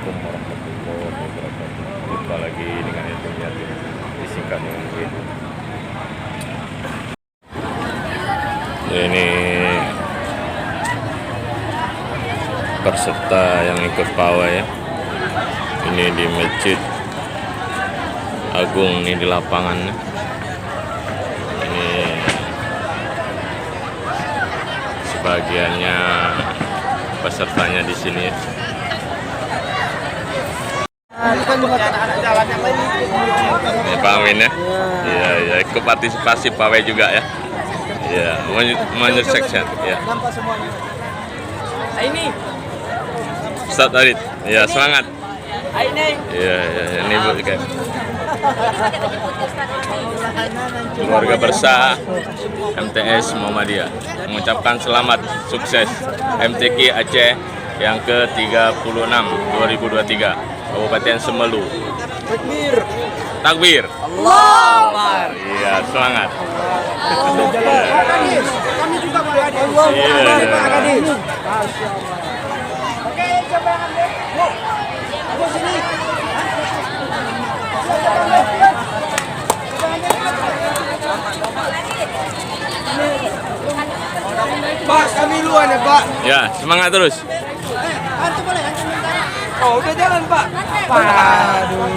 Assalamualaikum warahmatullahi wabarakatuh. Jumpa lagi dengan Yatim Yatim Bisikan Mungkin. Ini peserta yang ikut pawai ya. Ini di Masjid Agung, ini di lapangan. Ini sebagiannya pesertanya di sini ya. Ini Pak Amin ya. Iya, ya, ikut partisipasi pawai juga ya. Iya, menyukseskan ya. Ini Ustaz Arid, ya semangat. ini Iya, ini Bu kan. Keluarga Bersah MTS Muhammadiyah mengucapkan selamat sukses MTQ Aceh yang ke-36 2023 Kabupaten Semelu. takbir. Takbir. Allahu Akbar. Iya, semangat. Kami juga Pak Adi. Iya. Pak Adi. Masyaallah. Oke, coba ambil. Bu, sini. Pak, kami luar ya, Pak. Ya, semangat terus. Antum boleh, antum minta. Oh, udah jalan, Pak. Aduh.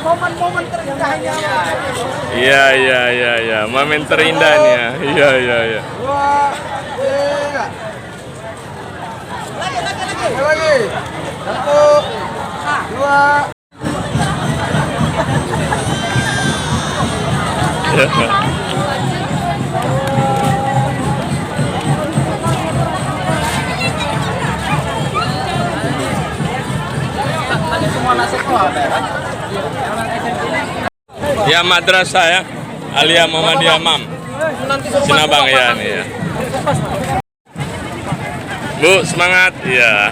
Momen-momen terindahnya. Iya. Momen terindahnya. Iya. Wah, iya. Lagi. Satu, dua. Ya, madrasah ya. Alia Muhammadiyah Mam. Sinabang ya nih ya. Bu, semangat. Iya.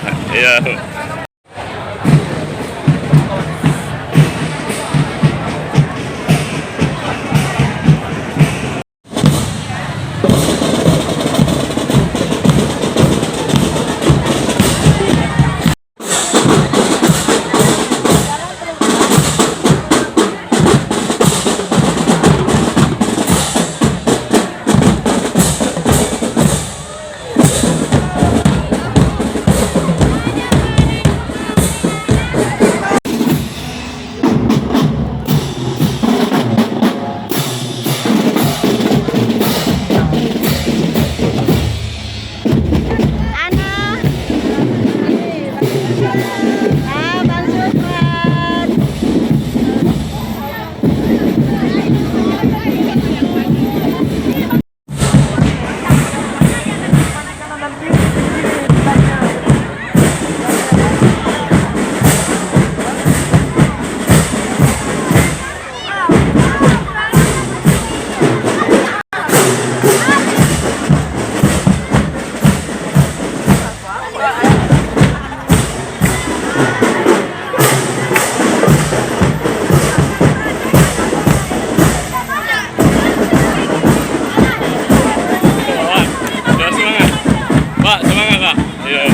Pak, semangat Pak. Iya,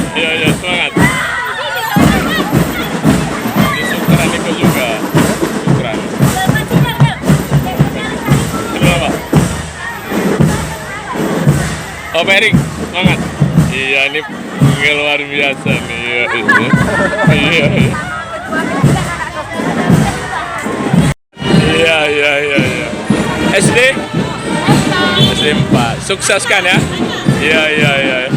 semangat. Ini syukuran ikut juga. Syukuran. Kedua Pak. Oh, Pak Erik, semangat. Iya, ini luar biasa nih. Iya. SD? SD 4. Sukses kan ya? Iya.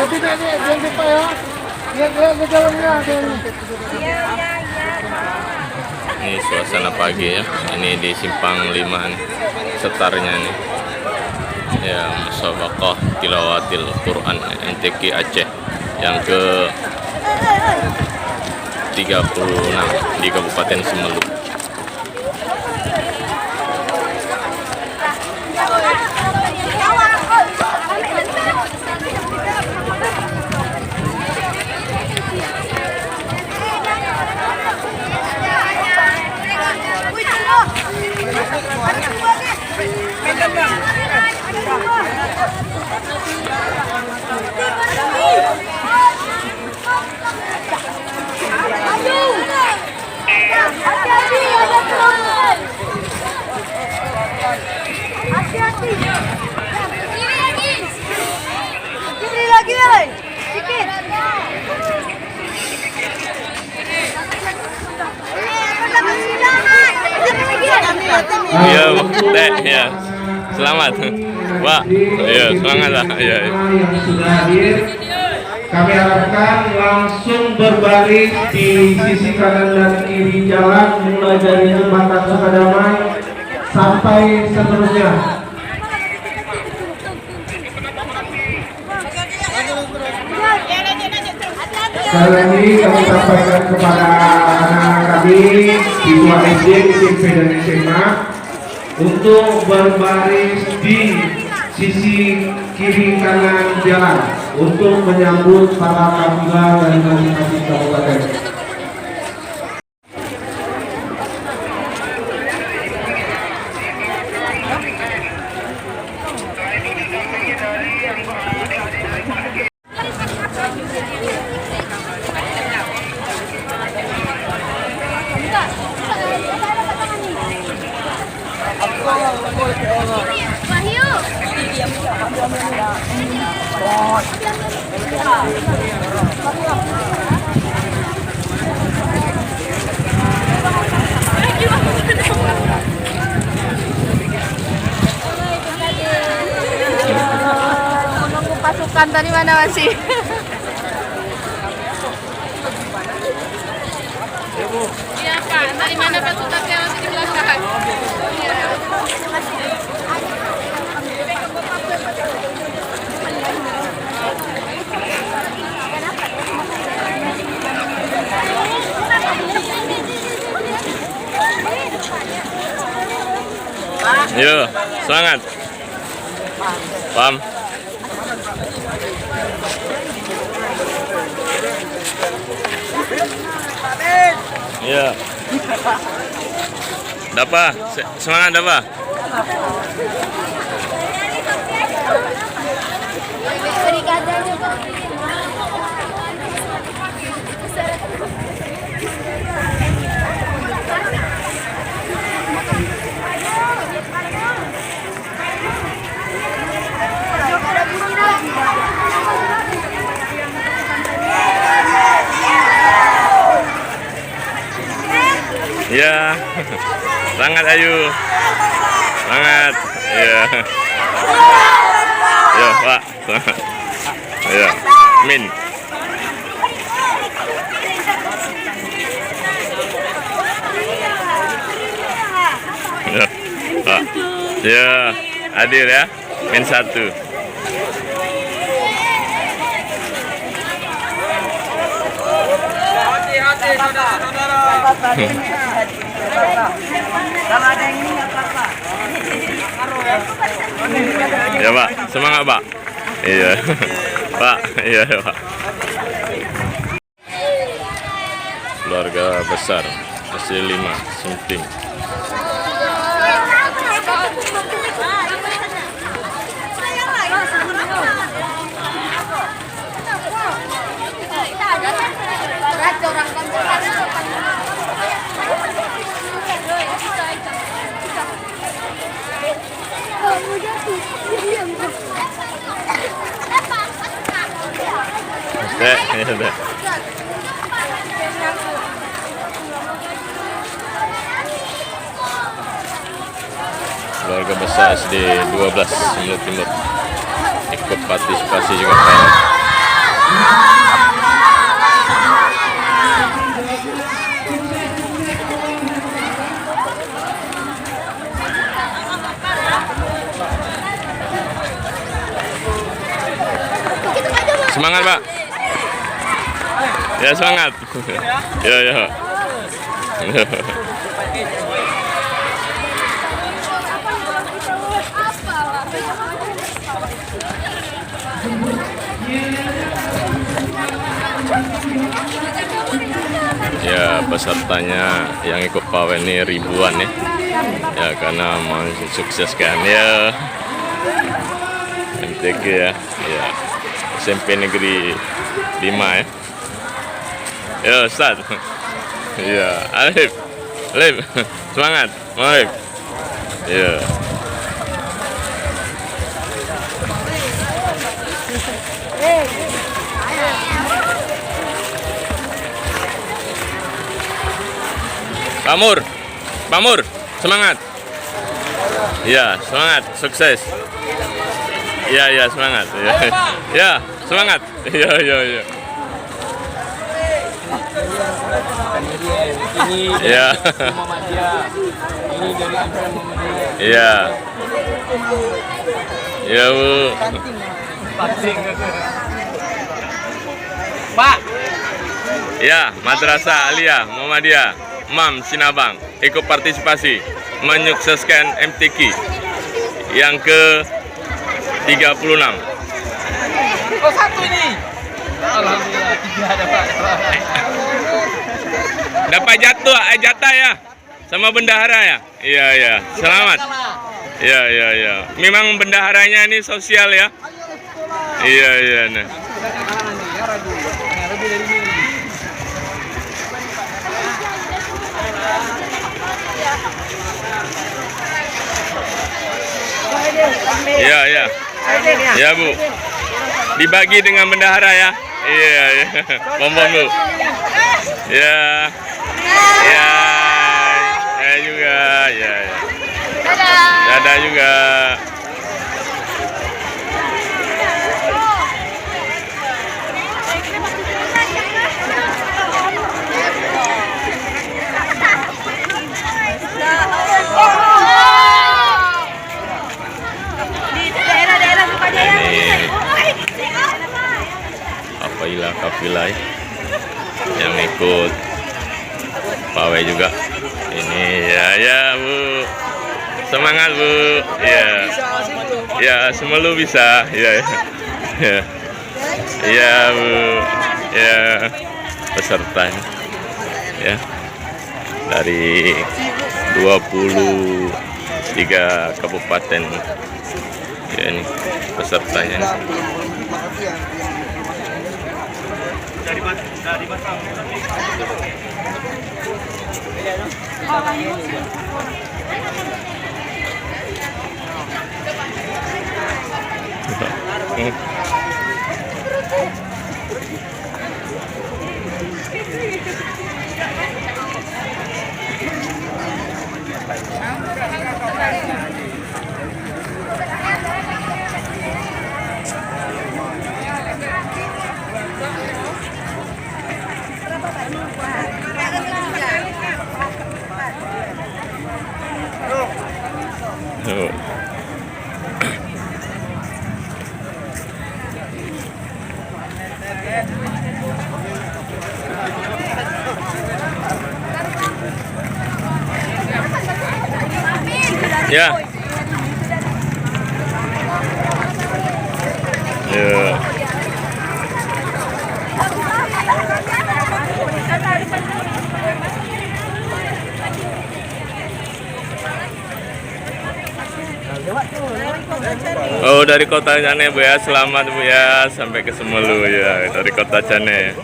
tidak nih, jangan lupa ya. Lihat jalannya. Ini suasana pagi ya. Ini di Simpang 5 nih, setarnya nih. Ya, musabaqah tilawatil Quran NTQ Aceh yang ke 36 di Kabupaten Semeru. Hati-hati, ada teman. Hati-hati. Kiri lagi, sedikit. Iya, Teh, ya. Selamat. Wah, iya, semangat lah. Iya. Yang sudah hadir, kami harapkan langsung berbaris di sisi kanan dan kiri jalan, mulai dari jembatan Sukadamai sampai seterusnya. Sekali lagi kami sampaikan kepada anak-anak kami siswa SD, SMP dan SMA untuk berbaris di sisi kiri kanan jalan untuk menyambut para kafilah dari masing-masing kabupaten. Wahyu. Menunggu pasukan tadi mana masih? Iya Pak, dari mana pasukannya masih di belakang? Yo, semangat. Pam. Iya. Dapa, semangat Dapa. Ya, semangat Ayu, semangat, ya, ya Pak, semangat, ya, Min, ya, Pak, ya, hadir ya, Min 1. Hati-hati saudara-saudara. Kalau ada yang ini nggak apa-apa. Ya Pak, semangat Pak. Iya, Pak, iya Pak. Keluarga besar SD 5 Sunting. Ya. Keluarga besar SD 12 Semeru Timur ikut partisipasi juga Pak. Semangat, Pak. Ya, semangat. Ya, ya. Ya, pesertanya yang ikut pawai ini ribuan ya. Ya, karena mau sukseskan ya MTQ ya. Ya. SMP Negeri 5 ya. Ya, Ustaz. Ya, Alif. Alif. Semangat. Alif. Ya. Pak Mur, semangat. Ya, semangat, sukses. Ya, ya, semangat. Ya, ya, semangat. Ya, ya, ya. Ini Ya. Muhammadiyah. Ini dari Ansar Muhammadiyah. Ya. Ya, Bu. Pak. Ya, Madrasah Aliyah Muhammadiyah Mam Sinabang ikut partisipasi menyukseskan MTQ yang ke-36. Oh, satu ini. Alhamdulillah, tidak ada Pak. Dapat jatah ya sama bendahara ya. Iya, ya. Selamat. Iya, iya, iya. Memang bendaharanya ini sosial ya. Iya, iya, nah. Iya, iya. Ya, Bu. Dibagi dengan bendahara ya. Iya, iya. Bom Bu. Ya. Ya. Ya juga. Ya, ya. Dadah juga. Apabila kafilah yang ikut pawai juga ini ya Bu, semangat Bu, ya semelu bisa ya Bu, ya peserta ya dari 23 kabupaten ya, ini pesertanya nih. Oh. Ya. Ya. Oh, dari kota Cane Bu ya, selamat Bu ya, sampai ke Semelu ya, dari kota Cane.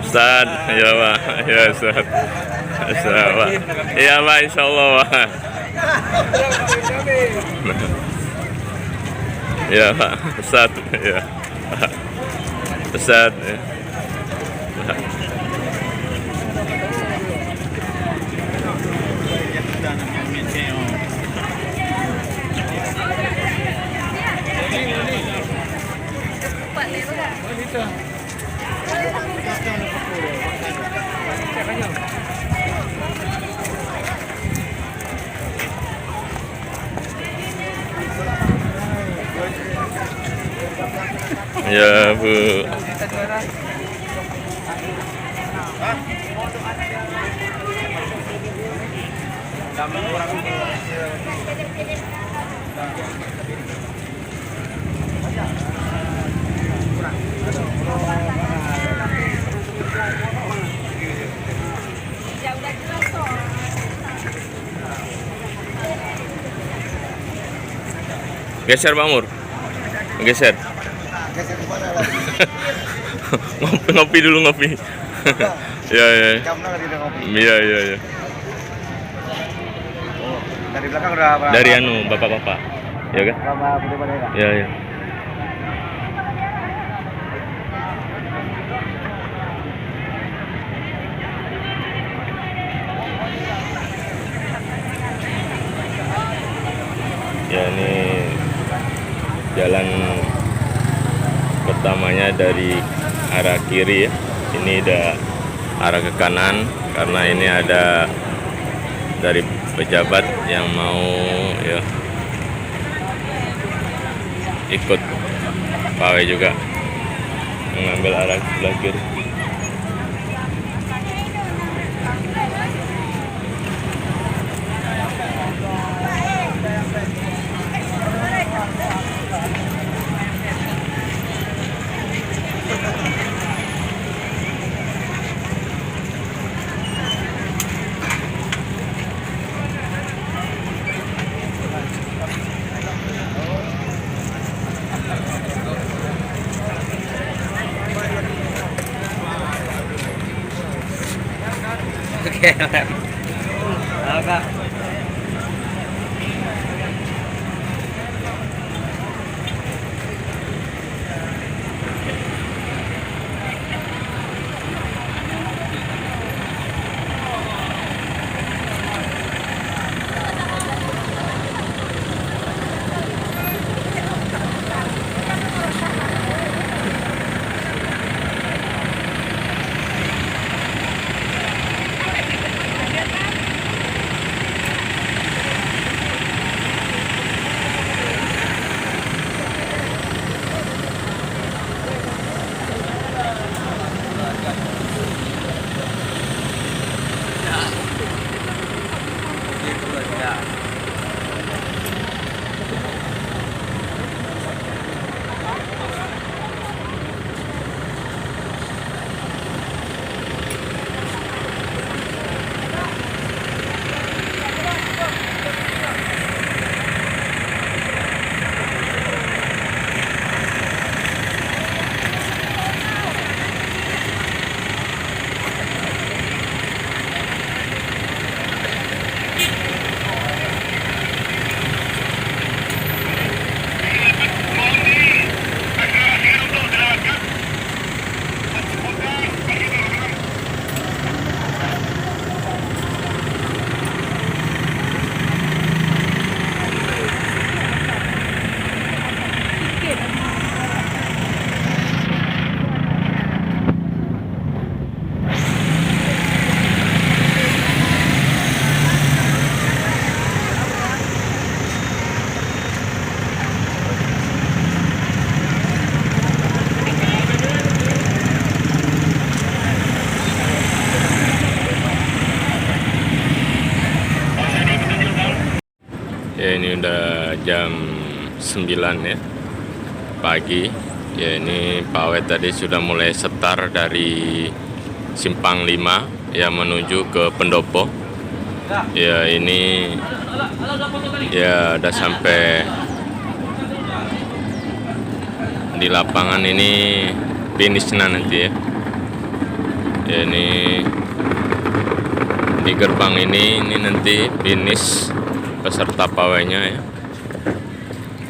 Ustaz, ya Pak, ya Ustaz. Pak. Iya Pak, insya Allah Pak. Ya Pak, Ustaz, ya. Pesat ya. Ya Bu. Geser Pak Mur. Geser. Ngopi dulu ngopi. Ya ya. Iya iya iya. Dari belakang udah apa? Dari anu bapak-bapak. Ya kan? Ya ya. Ya ini jalan pertamanya dari arah kiri ya. Ini udah arah ke kanan karena ini ada dari pejabat yang mau ya ikut pawai juga mengambil arah sebelah kiri. Oke. Apa? Ya ini udah jam 9 ya pagi. Ya ini pawai tadi sudah mulai setar dari Simpang 5 ya menuju ke Pendopo. Ya ini ya udah sampai di lapangan ini finishnya nanti ya. Ya ini di gerbang ini nanti finish peserta pawainya ya.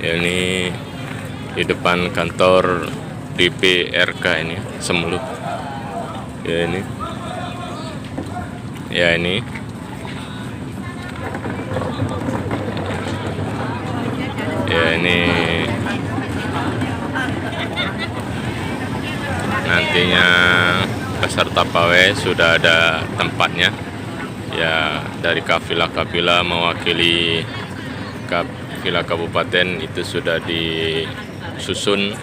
Ya ini di depan kantor DPRK ini Semelu. Ya ini. Ya ini. Ya ini. Nantinya peserta pawai sudah ada tempatnya. Ya, dari kafilah-kafilah mewakili kafilah kabupaten itu sudah disusun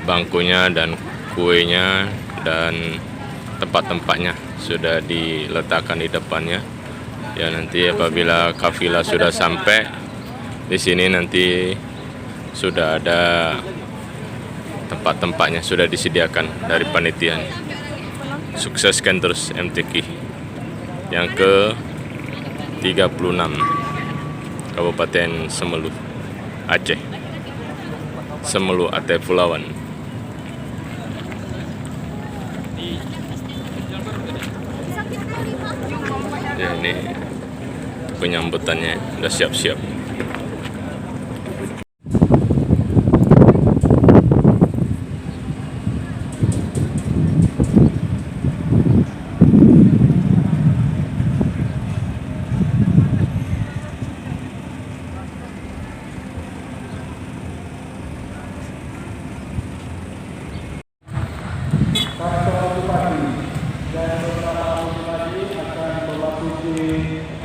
bangkunya dan kuenya dan tempat-tempatnya sudah diletakkan di depannya. Ya, nanti apabila kafilah sudah sampai di sini nanti sudah ada tempat-tempatnya sudah disediakan dari panitia. Sukseskan terus MTQ yang ke 36 Kabupaten Semelu, Aceh. Semelu Aceh Pulauan. Ya, ini penyambutannya udah siap-siap.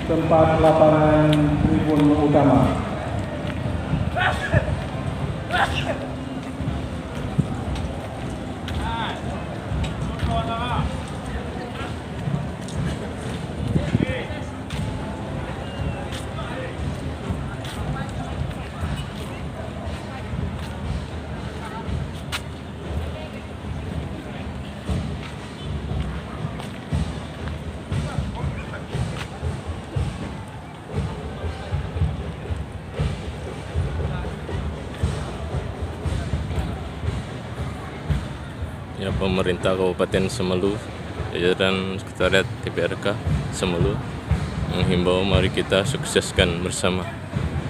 Tempat lapangan tribun utama. Ya, pemerintah Kabupaten Semelu, jajaran Sekretariat DPRK Semelu menghimbau mari kita sukseskan bersama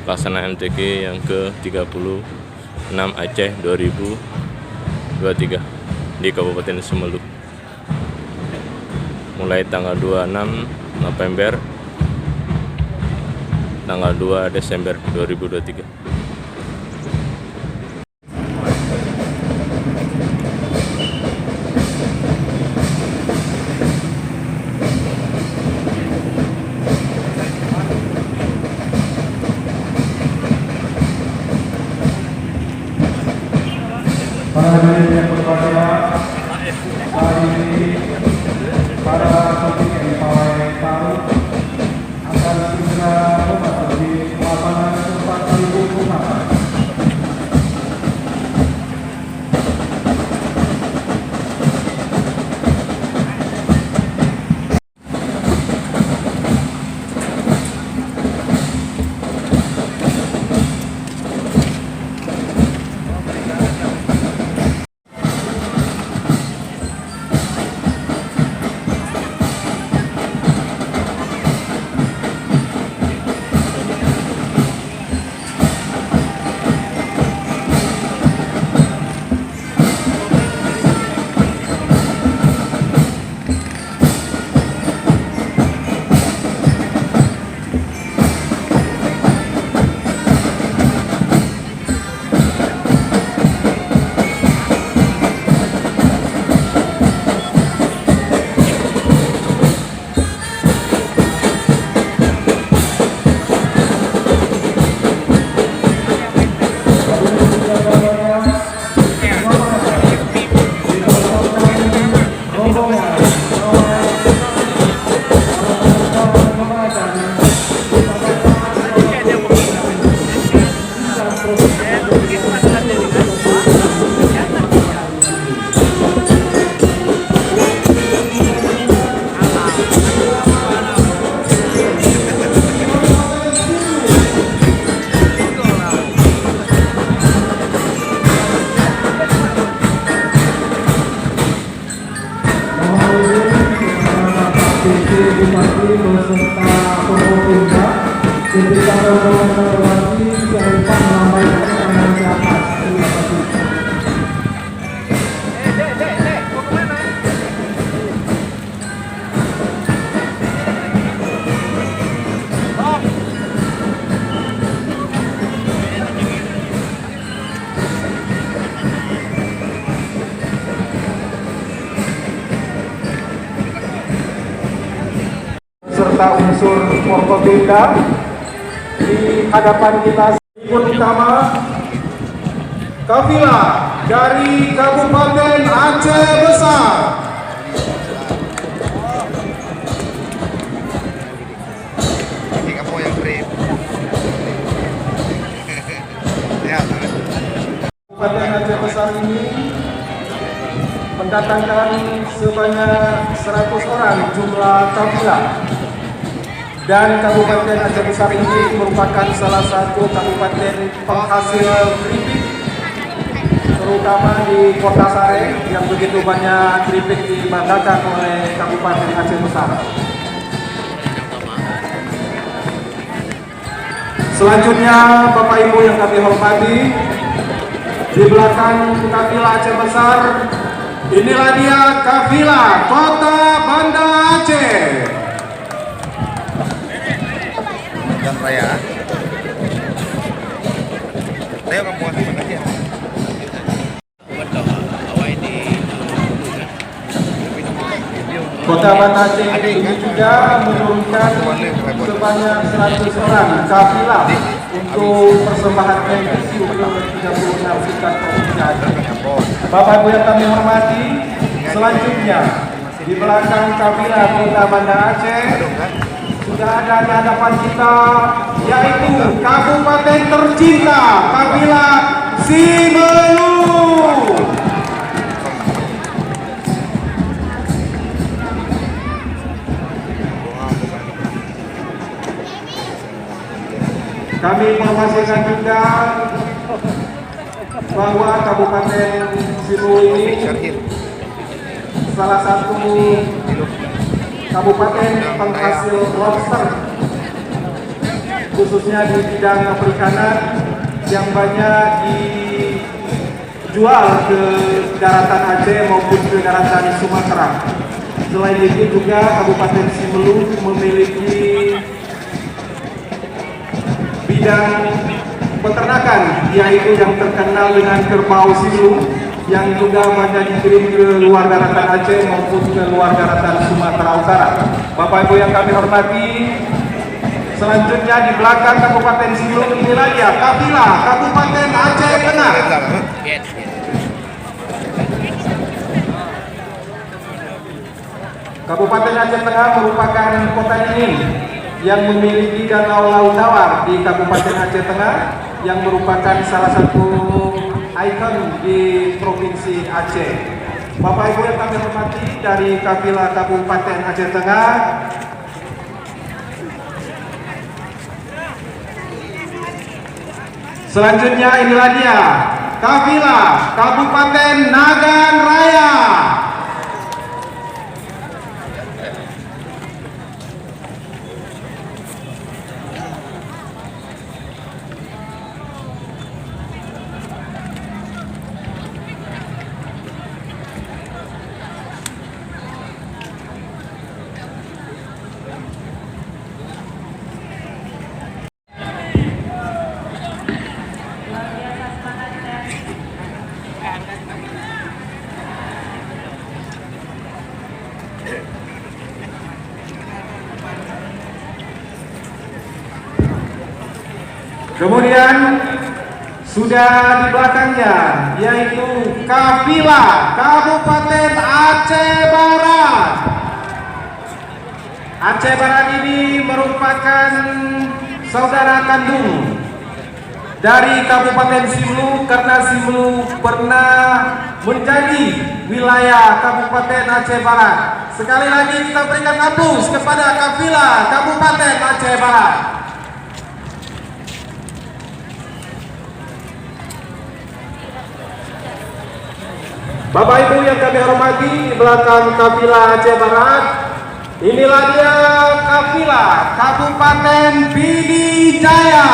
pelaksanaan MTQ yang ke-36 Aceh 2023 di Kabupaten Semelu. Mulai tanggal 26 November tanggal 2 Desember 2023. Para hadirin yang berbahagia, hari ini para kontingen pawai tahu akan segera memasuki lapangan tempat tribun utama. Beserta pemerintah ketika rombongan melewati Jalan Menyampaikan beserta unsur Forkopimda. Di hadapan kita ikut utama kafilah dari Kabupaten Aceh Besar. Kabupaten Aceh Besar ini mendatangkan sebanyak 100 orang jumlah kafilah, dan Kabupaten Aceh Besar ini merupakan salah satu kabupaten penghasil keripik, terutama di Kota Sare yang begitu banyak keripik dibanggakan oleh Kabupaten Aceh Besar. Selanjutnya, Bapak Ibu yang kami hormati, di belakang kafilah Aceh Besar, inilah dia kafilah Kota Banda Aceh. Dan raya. Saya akan buat apa aja. Kota Banda Aceh ini juga menurunkan sebanyak 100 orang kafilah untuk persembahan pensi untuk 36 tingkat provinsi Aceh. Bapak Ibu yang kami hormati, selanjutnya di belakang kafilah Kota Banda Aceh sudah ada di hadapan kita, yaitu Kabupaten tercinta, kafilah Simelu. Kami informasikan juga bahwa Kabupaten Simelu ini salah satu kabupaten penghasil lobster, khususnya di bidang perikanan yang banyak dijual ke daratan Aceh maupun ke daratan Sumatera. Selain itu juga Kabupaten Simelu memiliki bidang peternakan, yaitu yang terkenal dengan kerbau Simelu, yang juga banyak dikirim ke luar daratan Aceh maupun ke luar daratan Sumatera Utara. Bapak Ibu yang kami hormati, selanjutnya di belakang Kabupaten Simelu inilah dia kafilah Kabupaten Aceh Tengah. Kabupaten Aceh Tengah merupakan kota ini yang memiliki danau Laut Tawar di Kabupaten Aceh Tengah, yang merupakan salah satu ikon di Provinsi Aceh. Bapak Ibu yang kami hormati, dari kafilah Kabupaten Aceh Tengah selanjutnya inilah dia kafilah Kabupaten Nagan Raya. Kemudian sudah di belakangnya yaitu kafilah Kabupaten Aceh Barat. Aceh Barat ini merupakan saudara kandung dari Kabupaten Simelu, karena Simelu pernah menjadi wilayah Kabupaten Aceh Barat. Sekali lagi kita berikan aplaus kepada kafilah Kabupaten Aceh Barat. Bapak Ibu yang kami hormati, di belakang kafilah Aceh Barat, inilah dia kafilah Kabupaten Pidi Jaya.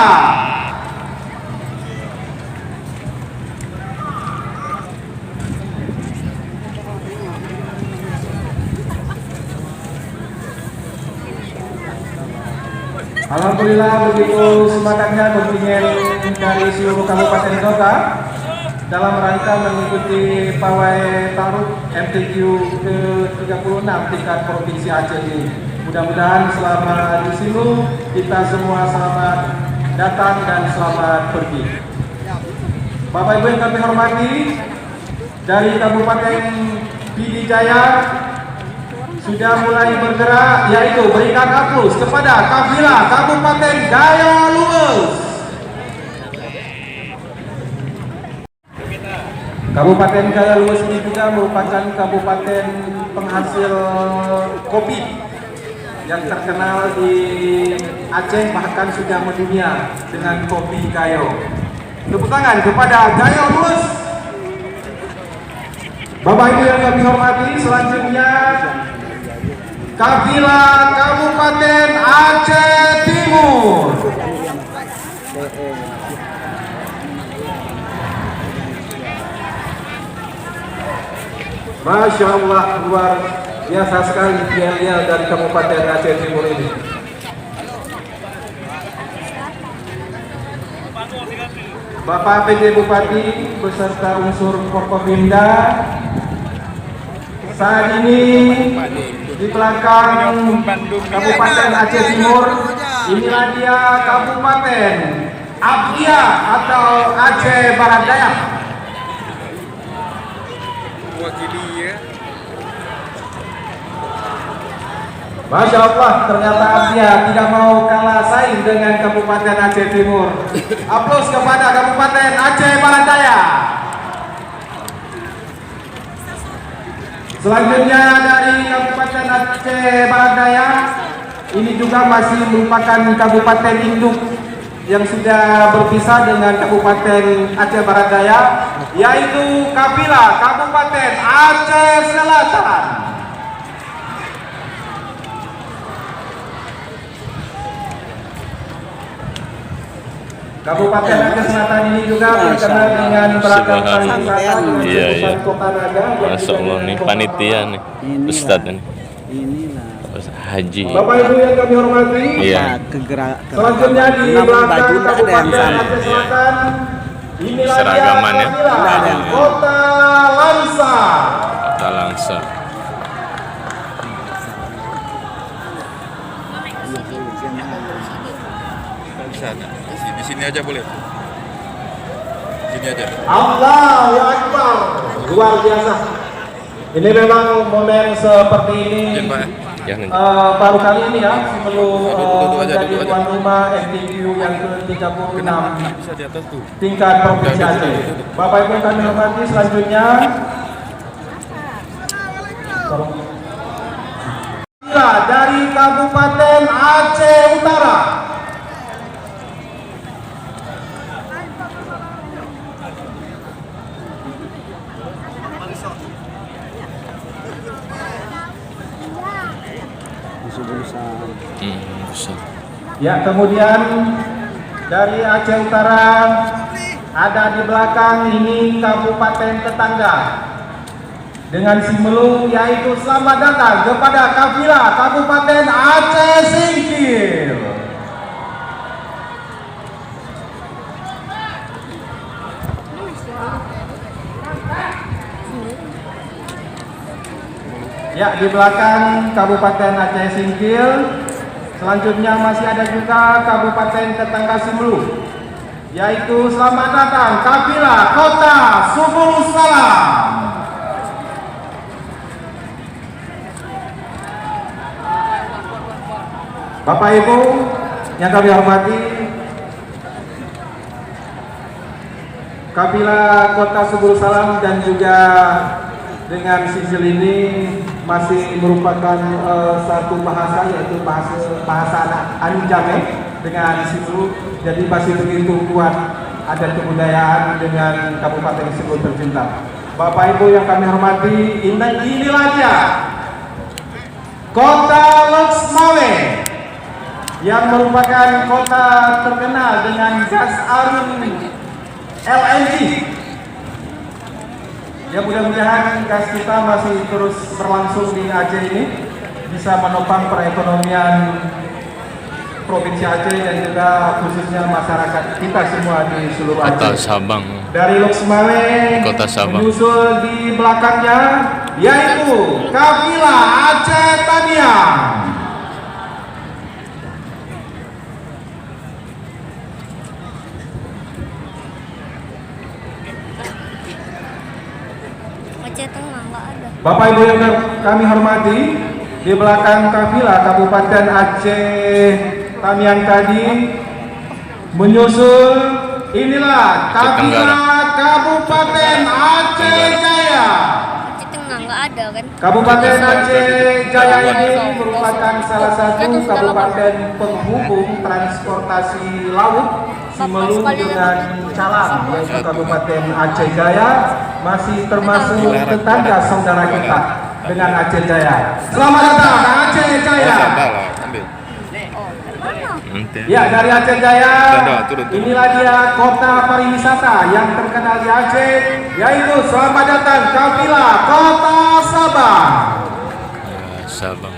Alhamdulillah begitu semangatnya berpinggir dari seluruh kabupaten kota dalam rangka mengikuti pawai taruh MTQ ke-36 tingkat Provinsi Aceh ini. Mudah-mudahan selama di sini kita semua selamat datang dan selamat pergi. Bapak Ibu yang kami hormati, dari Kabupaten Pidijaya sudah mulai bergerak, yaitu berikan aplaus kepada kafilah Kabupaten Gayo Luwes. Kabupaten Gayo Luwes ini juga merupakan kabupaten penghasil kopi yang terkenal di Aceh, bahkan sudah mendunia dengan kopi Gayo. Tepuk tangan kepada Gayo Luwes. Bapak Ibu yang kami hormati, selanjutnya kafilah Kabupaten Aceh Timur. Masya Allah, luar biasa sekali yel-yel dari Kabupaten Aceh Timur ini. Bapak PJ Bupati beserta unsur Forkopimda saat ini di belakang Kabupaten Aceh Timur, inilah dia Kabupaten Abia atau Aceh Barat Daya. Masya Allah, ternyata Abia tidak mau kalah saing dengan Kabupaten Aceh Timur. Aplaus kepada Kabupaten Aceh Barat Daya. Selanjutnya dari Kabupaten Aceh Barat Daya, ini juga masih merupakan kabupaten induk yang sudah berpisah dengan Kabupaten Aceh Barat Daya, yaitu kafilah Kabupaten Aceh Selatan. Kabupaten Aceh Selatan ini juga terkenal dengan beragam pariwisata dengan pusat kota Naga. Masya Allah nih panitia nih, Ustadz nih. Inilah Haji. Bapak Ibu yang kami hormati, Iya. selanjutnya di belakang Kabupaten Aceh Selatan, inilah dia Seragaman ya. kafilah Kota Langsa. Kota Langsa. Bisa, di sini aja boleh. Sini aja. Allahu Akbar, luar biasa. Ini memang momen seperti ini Izin, Pak, Ya, nih. baru kali ini ya, sebelum Duduk aja, menjadi duduk aja. tuan rumah FDQ yang ke-36 Bisa di atas tuh. tingkat provinsi Aceh. Bapak Ibu yang kami hormati, selanjutnya dari Kabupaten Aceh Utara. Besar. Ya, kemudian dari Aceh Utara ada di belakang ini kabupaten tetangga dengan Simelu, yaitu selamat datang kepada kafilah Kabupaten Aceh Singkil. Ya, di belakang Kabupaten Aceh Singkil. Selanjutnya masih ada juga Kabupaten tetangga Simelu, yaitu selamat datang kafilah Kota Subul Salam. Bapak Ibu yang kami hormati, kafilah Kota Subul Salam dan juga dengan Singkil ini masih merupakan satu bahasa, yaitu bahasa Anjame dengan Singkil. Jadi masih begitu kuat adat kebudayaan dengan Kabupaten Singkil tercinta. Bapak Ibu yang kami hormati, inilah dia Kota Loksmawe yang merupakan kota terkenal dengan gas arun LNG. Ya, mudah-mudahan gas kita masih terus berlangsung di Aceh ini, bisa menopang perekonomian Provinsi Aceh dan juga khususnya masyarakat kita semua di seluruh Kota Aceh. Sabang. Dari Loksmawe, Kota Sabang. menyusul di belakangnya yaitu kafilah Aceh Tamiang. Aceh Tengah nggak ada. Bapak Ibu yang kami hormati, di belakang kafilah Kabupaten Aceh Tamiang tadi menyusul inilah kafilah Kabupaten Aceh Jaya. Aceh Tengah nggak ada kan? Kabupaten Aceh Jaya ini merupakan salah satu kabupaten penghubung transportasi laut Simelu dengan Calang, yaitu Kabupaten Aceh Jaya masih termasuk tetangga saudara kita dengan Aceh Jaya. Selamat datang Aceh Jaya. Ambil. Ya, dari Aceh Jaya, inilah dia kota pariwisata yang terkenal di Aceh, yaitu selamat datang kafilah Kota Sabang. Ya, Sabang.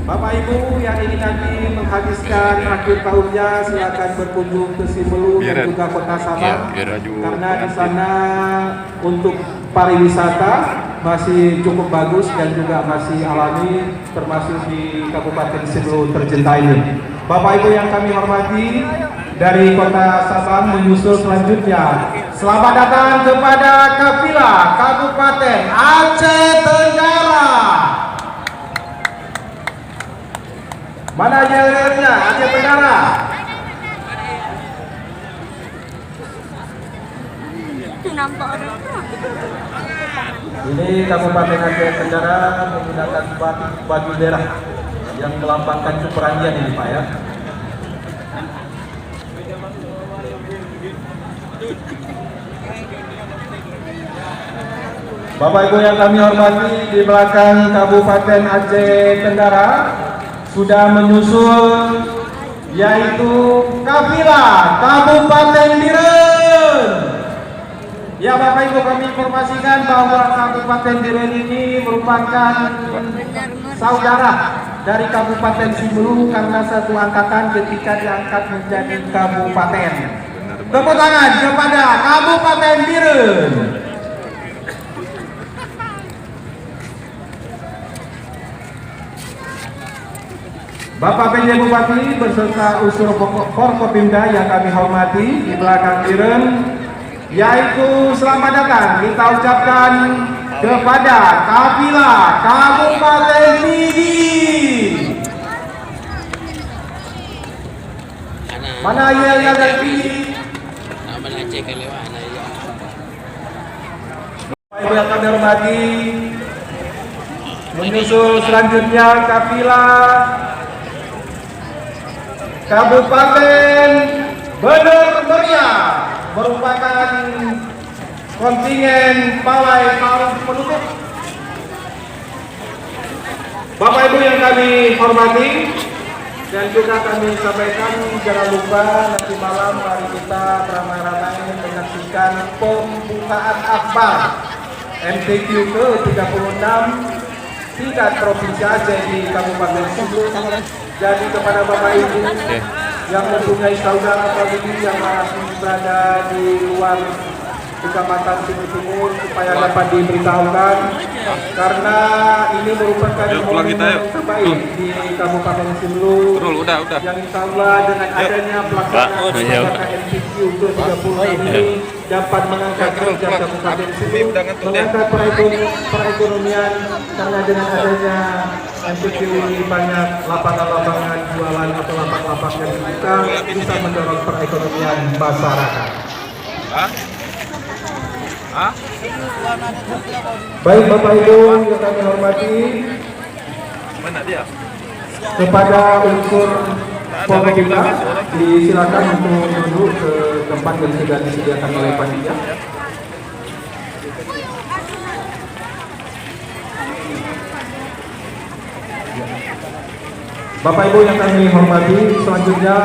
Bapak Ibu yang ingin nanti menghabiskan akhir tahunnya, silakan berkunjung ke Simelu dan juga Kota Sabang, karena di sana untuk pariwisata masih cukup bagus dan juga masih alami, termasuk di Kabupaten Simelu tercinta ini. Bapak Ibu yang kami hormati, dari Kota Sabang menyusul selanjutnya, selamat datang kepada kafilah Kabupaten Aceh Tenggara. Mana jalurnya Aceh Tenggara? Itu nampak orang. Ini Kabupaten Aceh Tenggara menggunakan baju merah yang melambangkan keperangian ini, Pak ya. Bapak Ibu yang kami hormati, di belakang Kabupaten Aceh Tenggara sudah menyusul yaitu kafilah Kabupaten Biren. Ya Bapak Ibu, kami informasikan bahwa Kabupaten Biren ini merupakan saudara dari Kabupaten Simelu karena satu angkatan ketika diangkat menjadi kabupaten. Tepuk tangan kepada Kabupaten Biren. Bapak PJ Bupati beserta unsur Forkopimda yang kami hormati di belakang Biren, yaitu selamat datang kita ucapkan kepada kafilah Kabupaten Pidi. Mana ya dari Pidi? Bapak Ibu yang kami hormati, menyusul selanjutnya kafilah Kabupaten Bener Meriah, merupakan kontingen pawai kaum penutup. Bapak Ibu yang kami hormati dan juga kami sampaikan, jangan lupa nanti malam mari kita beramai-ramai menyaksikan pembukaan akbar MTQ ke-36 tingkat Provinsi Aceh di Kabupaten Simelu. Jadi kepada Bapak Ibu yang mempunyai saudara famili yang masih berada di luar Kecamatan Simelu Timur supaya dapat diberitahukan, karena ini merupakan momen terbaik di Kabupaten Simelu yang insya Allah dengan adanya pelaksanaan MTQ ke-36 ini dapat mengangkat derajat Kabupaten Simelu, mengangkat perekonomian, karena dengan adanya MTQ ini banyak lapangan-lapangan jualan atau lapak-lapak yang dibuka, bisa mendorong perekonomian masyarakat. Baik Bapak Ibu yang kami hormati, kepada unsur Forkopimda disilakan untuk duduk ke tempat yang sudah disediakan oleh panitia. Bapak Ibu yang kami hormati, selanjutnya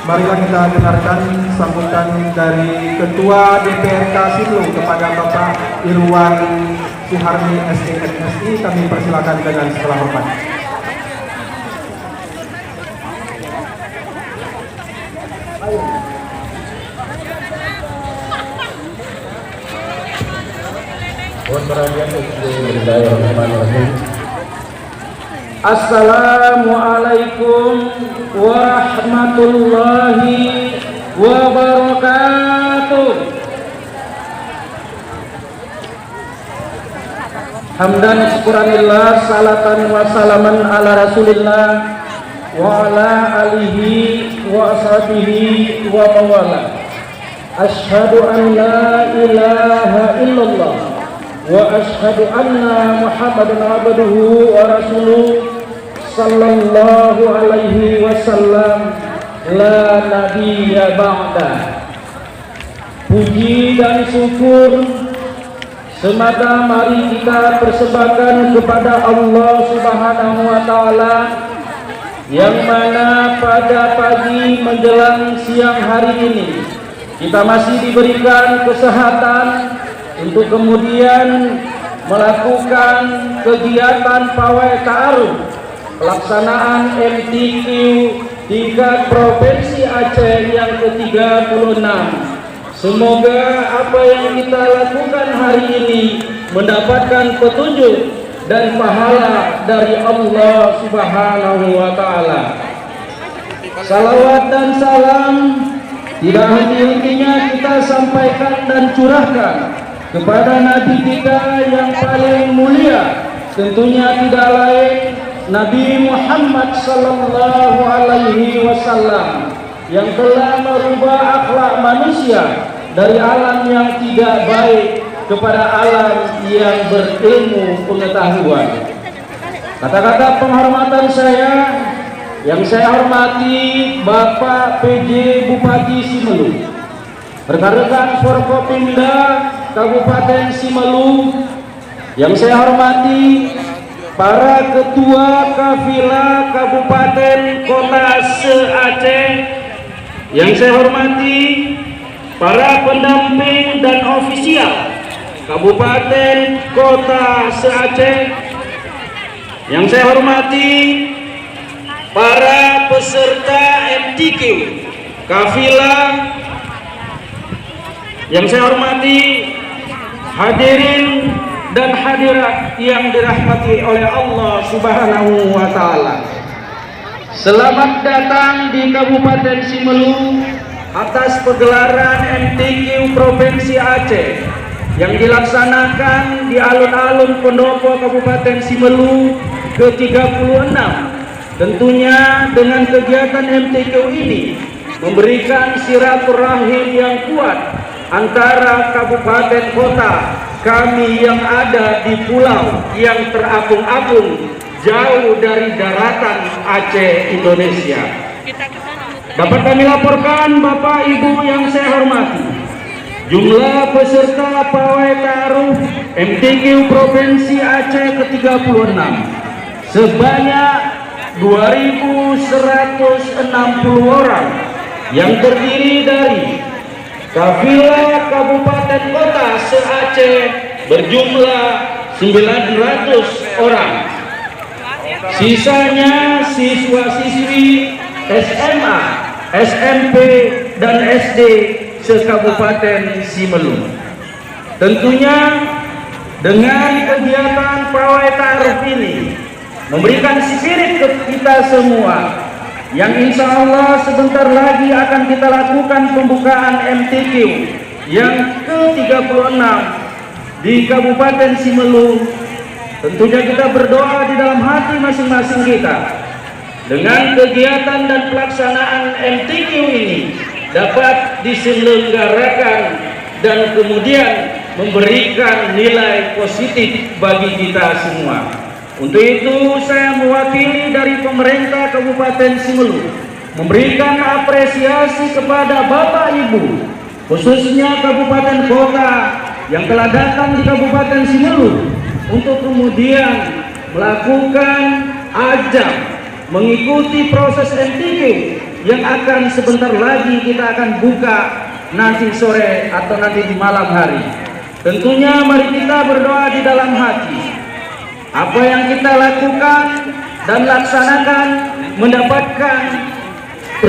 marilah kita dengarkan sambutan dari Ketua DPRK Simelu kepada Bapak Irwan Suharni SMSI. Kami persilakan dengan segala hormat. Assalamualaikum warahmatullahi wabarakatuh. Hamdan syukuranillah, salatan wa salaman ala rasulillah wa ala alihi wa ashabihi wa mawala. Ashhadu an la ilaha illallah wa ashhadu anna muhammadan abduhu wa rasuluh sallallahu alaihi wasallam, la nabiyya ba'da. Puji dan syukur semata mari kita persembahkan kepada Allah Subhanahu wa taala, yang mana pada pagi menjelang siang hari ini kita masih diberikan kesehatan untuk kemudian melakukan kegiatan pawai ta'aruf pelaksanaan MTQ tingkat Provinsi Aceh yang ke-36. Semoga apa yang kita lakukan hari ini mendapatkan petunjuk dan pahala dari Allah Subhanahu wa taala. Salawat dan salam tidak henti-hentinya kita sampaikan dan curahkan kepada Nabi kita yang paling mulia, tentunya tidak lain Nabi Muhammad sallallahu alaihi wasallam, yang telah merubah akhlak manusia dari alam yang tidak baik kepada alam yang berilmu pengetahuan. Kata-kata penghormatan saya yang saya hormati Bapak PJ Bupati Simelu, rekan-rekan Forkopimda Kabupaten Simelu, yang saya hormati para ketua kafilah Kabupaten Kota se-Aceh, yang saya hormati para pendamping dan ofisial Kabupaten Kota se-Aceh, yang saya hormati para peserta MTQ kafilah, yang saya hormati hadirin dan hadirat yang dirahmati oleh Allah Subhanahu wa taala. Selamat datang di Kabupaten Simelu atas pegelaran MTQ Provinsi Aceh yang dilaksanakan di alun-alun Pendopo Kabupaten Simelu ke-36. Tentunya dengan kegiatan MTQ ini memberikan silaturahim yang kuat antara kabupaten kota kami yang ada di pulau yang terapung-apung jauh dari daratan Aceh, Indonesia. Dapat kami laporkan Bapak Ibu yang saya hormati, jumlah peserta pawai ta'aruf MTQ Provinsi Aceh ke-36 sebanyak 2.160 orang, yang terdiri dari kafilah kabupaten kota se-Aceh berjumlah 900 orang. Sisanya siswa-siswi SMA, SMP, dan SD se-Kabupaten Simelu. Tentunya dengan kegiatan pawai ta'aruf ini memberikan spirit ke kita semua, yang insya Allah sebentar lagi akan kita lakukan pembukaan MTQ yang ke-36 di Kabupaten Simelu. Tentunya kita berdoa di dalam hati masing-masing kita, dengan kegiatan dan pelaksanaan MTQ ini dapat diselenggarakan dan kemudian memberikan nilai positif bagi kita semua. Untuk itu saya mewakili dari pemerintah Kabupaten Simelu memberikan apresiasi kepada Bapak Ibu, khususnya Kabupaten Kota yang telah datang di Kabupaten Simelu untuk kemudian melakukan ajang mengikuti proses MTQ yang akan sebentar lagi kita akan buka nanti sore atau nanti di malam hari. Tentunya mari kita berdoa di dalam hati, apa yang kita lakukan dan laksanakan mendapatkan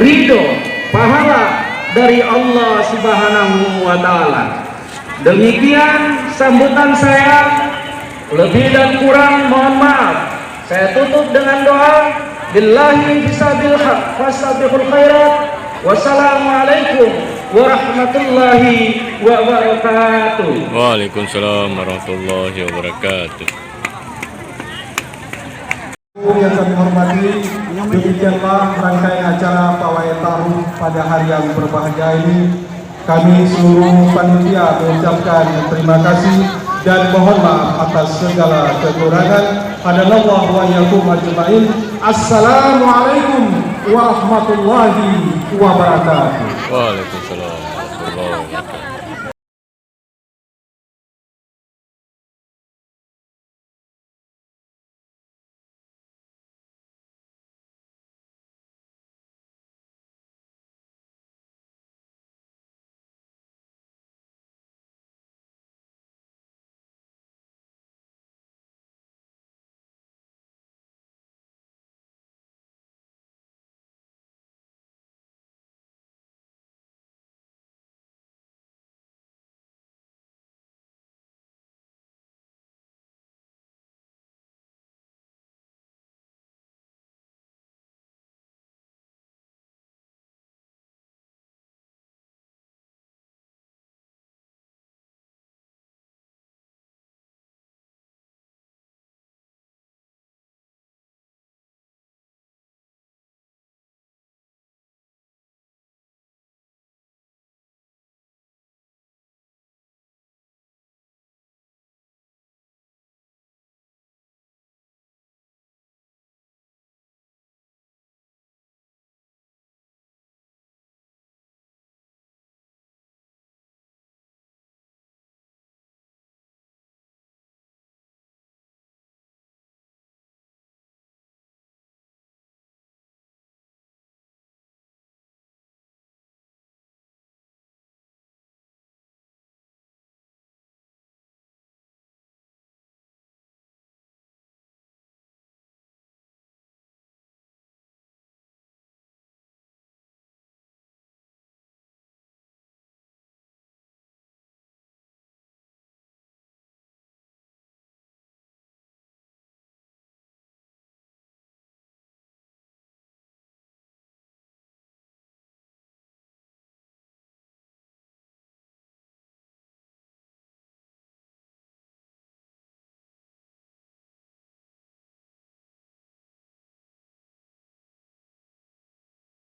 ridho pahala dari Allah Subhanahu wa taala. Demikian sambutan saya, lebih dan kurang mohon maaf. Saya tutup dengan doa, billahi bisabil haq fasabbihul khairat. Wassalamualaikum warahmatullahi wabarakatuh. Waalaikumsalam warahmatullahi wabarakatuh. Yang kami hormati, demikianlah rangkaian acara Pawai Taruh pada hari yang berbahagia ini. Kami seluruh panitia mengucapkan terima kasih dan mohon maaf atas segala kekurangan. Hadanallahu wa iyyakum ajma'in. Assalamualaikum warahmatullahi wabarakatuh. Waalaikumsalam warahmatullahi wabarakatuh.